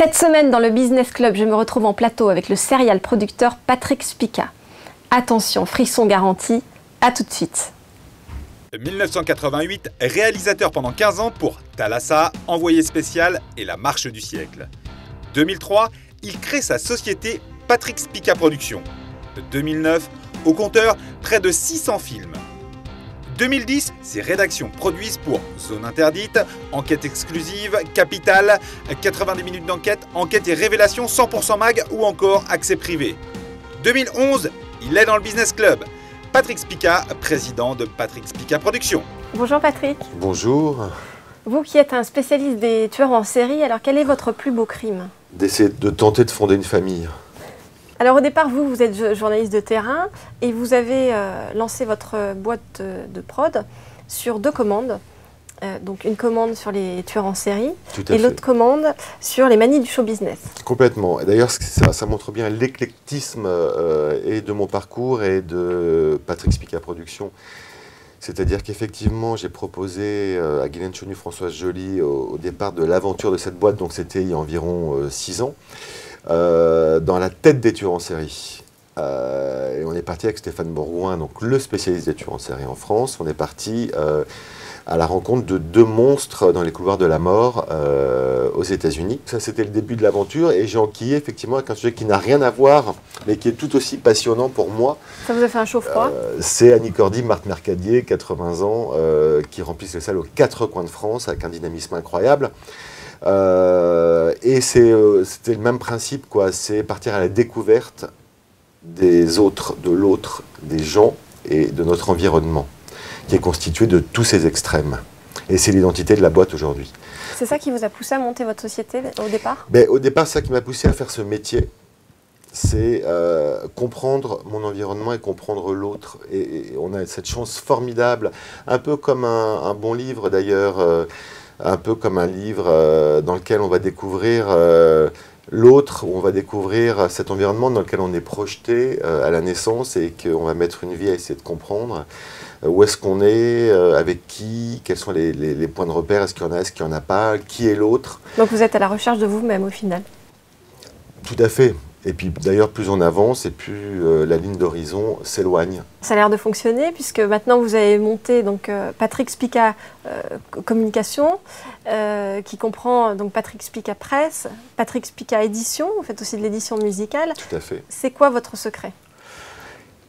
Cette semaine, dans le Business Club, je me retrouve en plateau avec le serial producteur Patrick Spica. Attention, frisson garanti, à tout de suite. 1988, réalisateur pendant 15 ans pour Thalassa, Envoyé spécial et La Marche du siècle. 2003, il crée sa société Patrick Spica Productions. 2009, au compteur, près de 600 films. 2010, ses rédactions produisent pour Zone Interdite, Enquête exclusive, Capital, 90 minutes d'enquête, Enquête et révélation 100% mag ou encore Accès privé. 2011, il est dans le Business Club. Patrick Spica, président de Patrick Spica Productions. Bonjour Patrick. Bonjour. Vous qui êtes un spécialiste des tueurs en série, alors quel est votre plus beau crime? D'essayer de tenter de fonder une famille. Alors au départ, vous êtes journaliste de terrain et vous avez lancé votre boîte de prod sur 2 commandes. Donc une commande sur les tueurs en série et l'autre commande sur les manies du show business. Complètement. Et d'ailleurs, ça montre bien l'éclectisme et de mon parcours et de Patrick Spica Productions. C'est-à-dire qu'effectivement, j'ai proposé à Guylaine Chenu, Françoise Joly au départ de l'aventure de cette boîte, donc c'était il y a environ 6 ans, dans la tête des tueurs en série. Et on est parti avec Stéphane Bourgoin, donc le spécialiste des tueurs en série en France. On est parti à la rencontre de 2 monstres dans les couloirs de la mort aux États-Unis. Ça, c'était le début de l'aventure et j'ai enquillé effectivement avec un sujet qui n'a rien à voir, mais qui est tout aussi passionnant pour moi. Ça vous a fait un chaud-froid? C'est Annie Cordy, Marthe Mercadier, 80 ans, qui remplissent les salles aux 4 coins de France avec un dynamisme incroyable. Et c'était le même principe, quoi. C'est partir à la découverte des autres, de l'autre, des gens et de notre environnement, qui est constitué de tous ces extrêmes. Et c'est l'identité de la boîte aujourd'hui. C'est ça qui vous a poussé à monter votre société au départ? Au départ, c'est ça qui m'a poussé à faire ce métier. C'est comprendre mon environnement et comprendre l'autre. Et on a cette chance formidable, un peu comme un bon livre d'ailleurs, un peu comme un livre dans lequel on va découvrir l'autre, où on va découvrir cet environnement dans lequel on est projeté à la naissance et qu'on va mettre une vie à essayer de comprendre. Où est-ce qu'on est, avec qui, quels sont les points de repère, est-ce qu'il y en a, est-ce qu'il n'y en a pas, qui est l'autre. Donc vous êtes à la recherche de vous-même au final? Tout à fait. Et puis d'ailleurs, plus on avance et plus la ligne d'horizon s'éloigne. Ça a l'air de fonctionner puisque maintenant vous avez monté donc, Patrick Spica Communication, qui comprend donc Patrick Spica Presse, Patrick Spica Édition, vous faites aussi de l'édition musicale. Tout à fait. C'est quoi votre secret?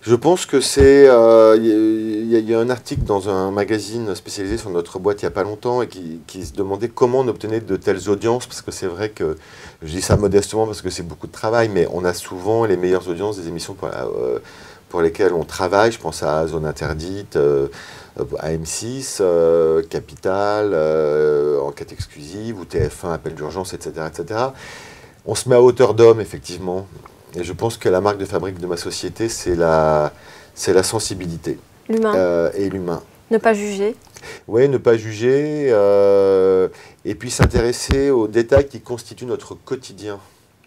Je pense que c'est... Il y a un article dans un magazine spécialisé sur notre boîte il n'y a pas longtemps et qui se demandait comment on obtenait de telles audiences, parce que c'est vrai que, je dis ça modestement parce que c'est beaucoup de travail, mais on a souvent les meilleures audiences des émissions pour lesquelles on travaille. Je pense à Zone Interdite, à M6, Capital, Enquête exclusive, ou TF1, Appel d'urgence, etc., etc. On se met à hauteur d'homme, effectivement. Et je pense que la marque de fabrique de ma société, c'est la sensibilité. L'humain. Et l'humain. Ne pas juger. Oui, ne pas juger. Et puis s'intéresser aux détails qui constituent notre quotidien.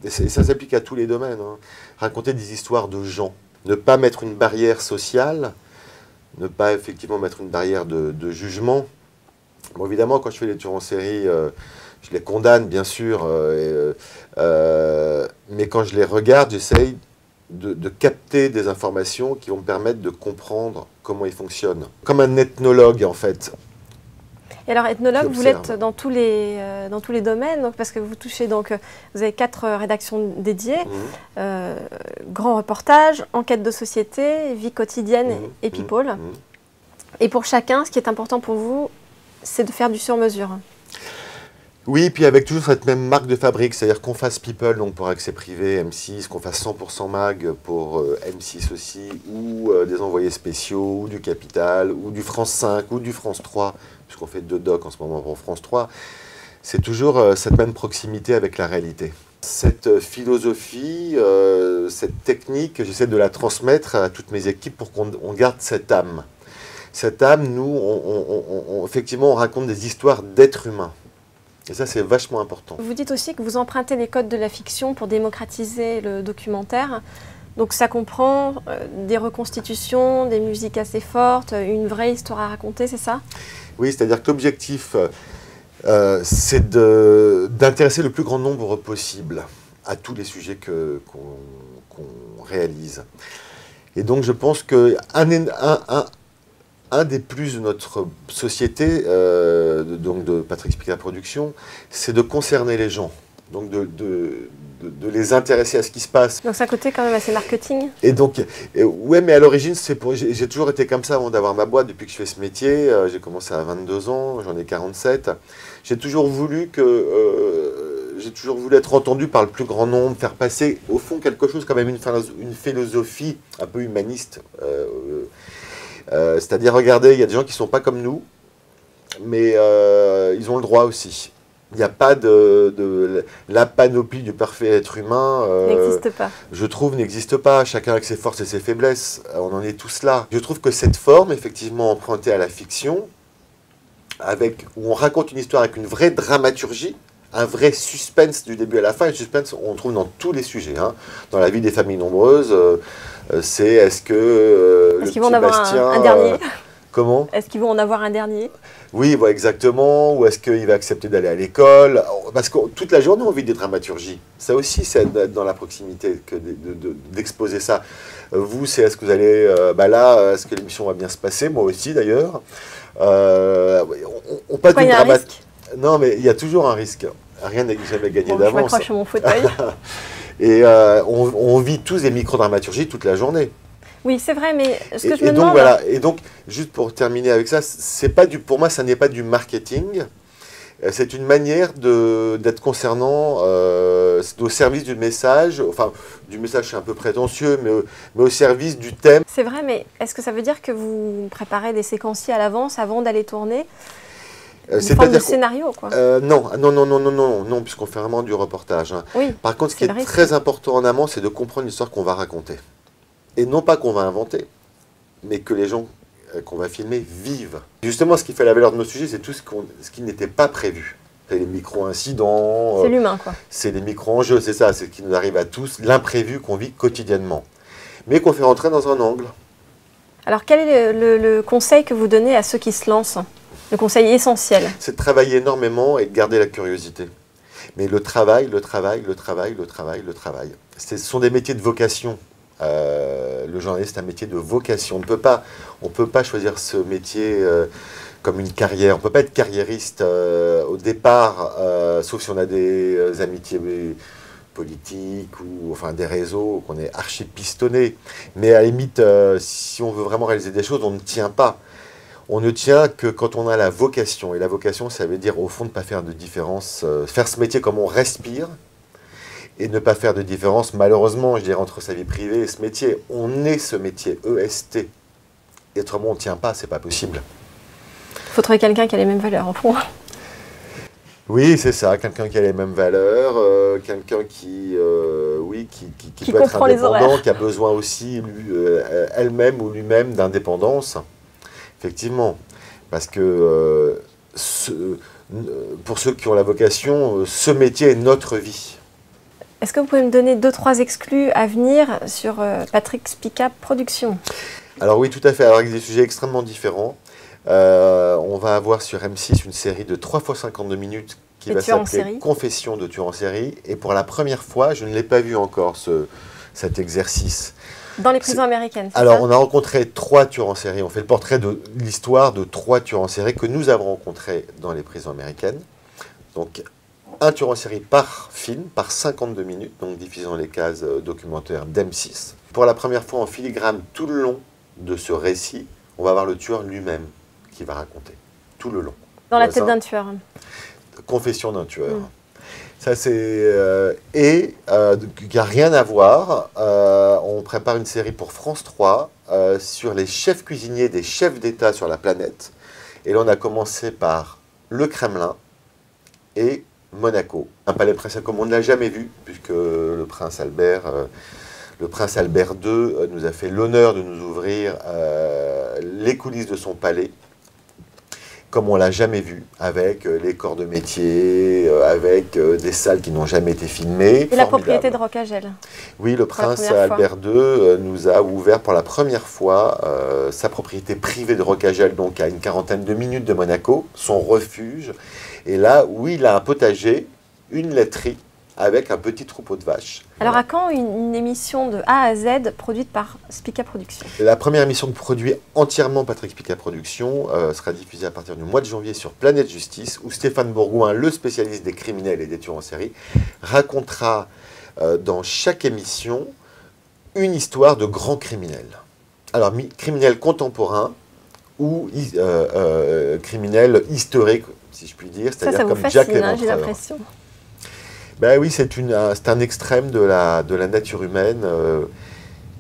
Et ça s'applique à tous les domaines. Hein. Raconter des histoires de gens. Ne pas mettre une barrière sociale. Ne pas effectivement mettre une barrière de jugement. Bon, évidemment, quand je fais les tueurs en série... je les condamne, bien sûr, mais quand je les regarde, j'essaye de capter des informations qui vont me permettre de comprendre comment ils fonctionnent. Comme un ethnologue, en fait. Et alors, ethnologue, vous l'êtes dans tous les domaines, donc, parce que vous touchez, donc, vous avez 4 rédactions dédiées, grands reportages, enquête de société, vie quotidienne et people. Et pour chacun, ce qui est important pour vous, c'est de faire du sur-mesure. Oui, puis avec toujours cette même marque de fabrique, c'est-à-dire qu'on fasse People donc pour Accès privé, M6, qu'on fasse 100% mag pour M6 aussi, ou des envoyés spéciaux, ou du Capital, ou du France 5, ou du France 3, puisqu'on fait 2 docs en ce moment pour France 3, c'est toujours cette même proximité avec la réalité. Cette philosophie, cette technique, j'essaie de la transmettre à toutes mes équipes pour qu'on garde cette âme. Cette âme, nous, effectivement, on raconte des histoires d'êtres humains. Et ça, c'est vachement important. Vous dites aussi que vous empruntez les codes de la fiction pour démocratiser le documentaire. Donc ça comprend des reconstitutions, des musiques assez fortes, une vraie histoire à raconter, c'est ça? Oui, c'est-à-dire que l'objectif C'est d'intéresser le plus grand nombre possible à tous les sujets qu'on réalise. Et donc je pense qu'un des plus de notre société, donc de Patrick Spica Productions, c'est de concerner les gens, donc de les intéresser à ce qui se passe. Donc c'est un côté quand même assez marketing. Et donc, ouais, mais à l'origine, j'ai toujours été comme ça avant d'avoir ma boîte, depuis que je fais ce métier. J'ai commencé à 22 ans, j'en ai 47. J'ai toujours voulu être entendu par le plus grand nombre, faire passer au fond quelque chose, quand même une philosophie un peu humaniste. C'est-à-dire, regardez, il y a des gens qui ne sont pas comme nous, mais ils ont le droit aussi. Il n'y a pas la panoplie du parfait être humain. N'existe pas. Je trouve n'existe pas. Chacun avec ses forces et ses faiblesses. On en est tous là. Je trouve que cette forme, effectivement empruntée à la fiction, où on raconte une histoire avec une vraie dramaturgie, un vrai suspense du début à la fin. Et le suspense, on trouve dans tous les sujets. Hein. Dans la vie des familles nombreuses, c'est est-ce qu'ils vont en avoir un dernier comment? Est-ce qu'ils vont en avoir un dernier? Oui, voilà, exactement. Ou est-ce qu'il va accepter d'aller à l'école? Parce que toute la journée, on vit des dramaturgies. Ça aussi, c'est dans la proximité d'exposer ça. Vous, c'est est-ce que vous allez... est-ce que l'émission va bien se passer? Moi aussi, d'ailleurs. On passe il y a un risque? Non, mais il y a toujours un risque. Rien n'est jamais gagné d'avance. Je m'accroche à mon fauteuil. Et on vit tous des micro-dramaturgies toute la journée. Oui, c'est vrai, mais ce que je me donc, demande... voilà. Et donc, juste pour terminer avec ça, pour moi, ça n'est pas du marketing. C'est une manière d'être concernant, au service du message. Enfin, du message, c'est un peu prétentieux, mais au service du thème. C'est vrai, mais est-ce que ça veut dire que vous préparez des séquenciers à l'avance avant d'aller tourner? Une forme de scénario, quoi. Non, puisqu'on fait vraiment du reportage. Hein. Oui, par contre, ce qui est très important en amont, c'est de comprendre l'histoire qu'on va raconter. Et non pas qu'on va inventer, mais que les gens qu'on va filmer vivent. Justement, ce qui fait la valeur de nos sujets, c'est tout ce qui n'était pas prévu. C'est les micro-incidents. C'est l'humain, quoi. C'est les micro-enjeux, c'est ça, c'est ce qui nous arrive à tous, l'imprévu qu'on vit quotidiennement. Mais qu'on fait rentrer dans un angle. Alors, quel est le conseil que vous donnez à ceux qui se lancent? Le conseil essentiel? C'est de travailler énormément et de garder la curiosité. Mais le travail. Ce sont des métiers de vocation. Le journaliste est un métier de vocation. On ne peut pas choisir ce métier comme une carrière. On ne peut pas être carriériste au départ, sauf si on a des amitiés politiques ou enfin des réseaux qu'on est archi pistonné. Mais à la limite, si on veut vraiment réaliser des choses, on ne tient pas. On ne tient que quand on a la vocation. Et la vocation, ça veut dire au fond de ne pas faire de différence, faire ce métier comme on respire. Et ne pas faire de différence, malheureusement, je dirais, entre sa vie privée et ce métier. On est ce métier, EST. Et autrement, on ne tient pas, c'est pas possible. Il faut trouver quelqu'un qui a les mêmes valeurs, en fond. Oui, c'est ça, quelqu'un qui a les mêmes valeurs, quelqu'un qui peut être indépendant, qui a besoin aussi, elle-même ou lui-même, d'indépendance. Effectivement, parce que pour ceux qui ont la vocation, ce métier est notre vie. Est-ce que vous pouvez me donner 2-3 exclus à venir sur Patrick Spica Productions? Alors oui, tout à fait, alors avec des sujets extrêmement différents. On va avoir sur M6 une série de 3 x 52 minutes qui va s'appeler Confession de tueur en série. Et pour la première fois, je ne l'ai pas vu encore, cet exercice. Dans les prisons américaines, c'est ça? Alors, on a rencontré 3 tueurs en série. On fait le portrait de l'histoire de 3 tueurs en série que nous avons rencontrés dans les prisons américaines. Donc, un tueur en série par film, par 52 minutes, donc diffusé dans les cases documentaires d'M6. Pour la première fois en filigrane tout le long de ce récit, on va voir le tueur lui-même qui va raconter, tout le long. Dans la tête d'un tueur. Confession d'un tueur. Ça, c'est... il n'y a rien à voir. On prépare une série pour France 3 sur les chefs cuisiniers des chefs d'État sur la planète. Et là, on a commencé par le Kremlin et Monaco. Un palais présidentiel comme on ne l'a jamais vu, puisque le prince Albert II nous a fait l'honneur de nous ouvrir les coulisses de son palais. comme on ne l'a jamais vu, avec les corps de métier, avec des salles qui n'ont jamais été filmées. Et la propriété de Rocagel. Oui, le prince Albert II nous a ouvert pour la première fois sa propriété privée de Rocagel, donc à une quarantaine de minutes de Monaco, son refuge. Et là, oui, il a un potager, une laiterie, avec un petit troupeau de vaches. Alors à quand une émission de A à Z produite par Spica Productions? La première émission de produit entièrement Patrick Spica Productions sera diffusée à partir du mois de janvier sur Planète Justice, où Stéphane Bourgoin, le spécialiste des criminels et des tueurs en série, racontera dans chaque émission une histoire de grands criminels. Alors, criminels contemporains ou criminels historiques, si je puis dire, c'est-à-dire comme Jack l'Éventreur. J'ai l'impression. Ben oui, c'est un extrême de la nature humaine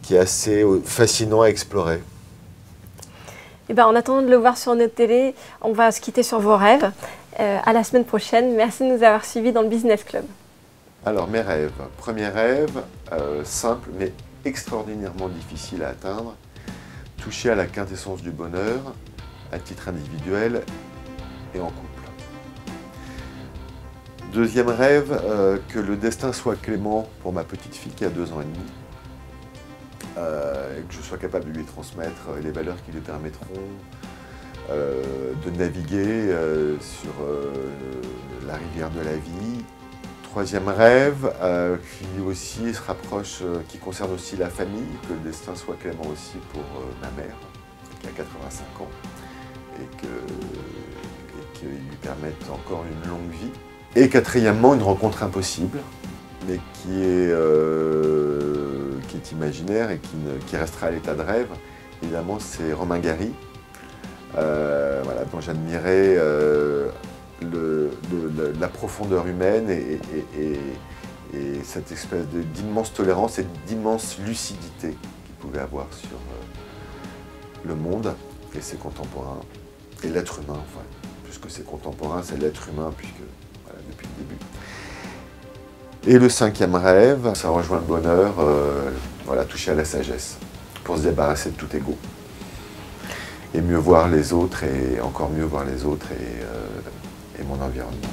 qui est assez fascinant à explorer. Et ben, en attendant de le voir sur notre télé, on va se quitter sur vos rêves. À la semaine prochaine. Merci de nous avoir suivis dans le Business Club. Alors, mes rêves. Premier rêve, simple mais extraordinairement difficile à atteindre. Toucher à la quintessence du bonheur, à titre individuel et en couple. Deuxième rêve, que le destin soit clément pour ma petite fille qui a 2 ans et demi. Et que je sois capable de lui transmettre les valeurs qui lui permettront de naviguer sur la rivière de la vie. Troisième rêve, qui aussi se rapproche, qui concerne aussi la famille, que le destin soit clément aussi pour ma mère, qui a 85 ans, et qu'il lui permette encore une longue vie. Et quatrièmement, une rencontre impossible, mais qui est imaginaire et qui restera à l'état de rêve. Évidemment, c'est Romain Gary, voilà, dont j'admirais la profondeur humaine et cette espèce d'immense tolérance et d'immense lucidité qu'il pouvait avoir sur le monde et ses contemporains, et l'être humain, enfin, plus que ses contemporains, c'est l'être humain, puisque depuis le début. Et le 5e rêve, ça rejoint le bonheur, voilà, toucher à la sagesse, pour se débarrasser de tout ego. Et mieux voir les autres, et encore mieux voir les autres et mon environnement.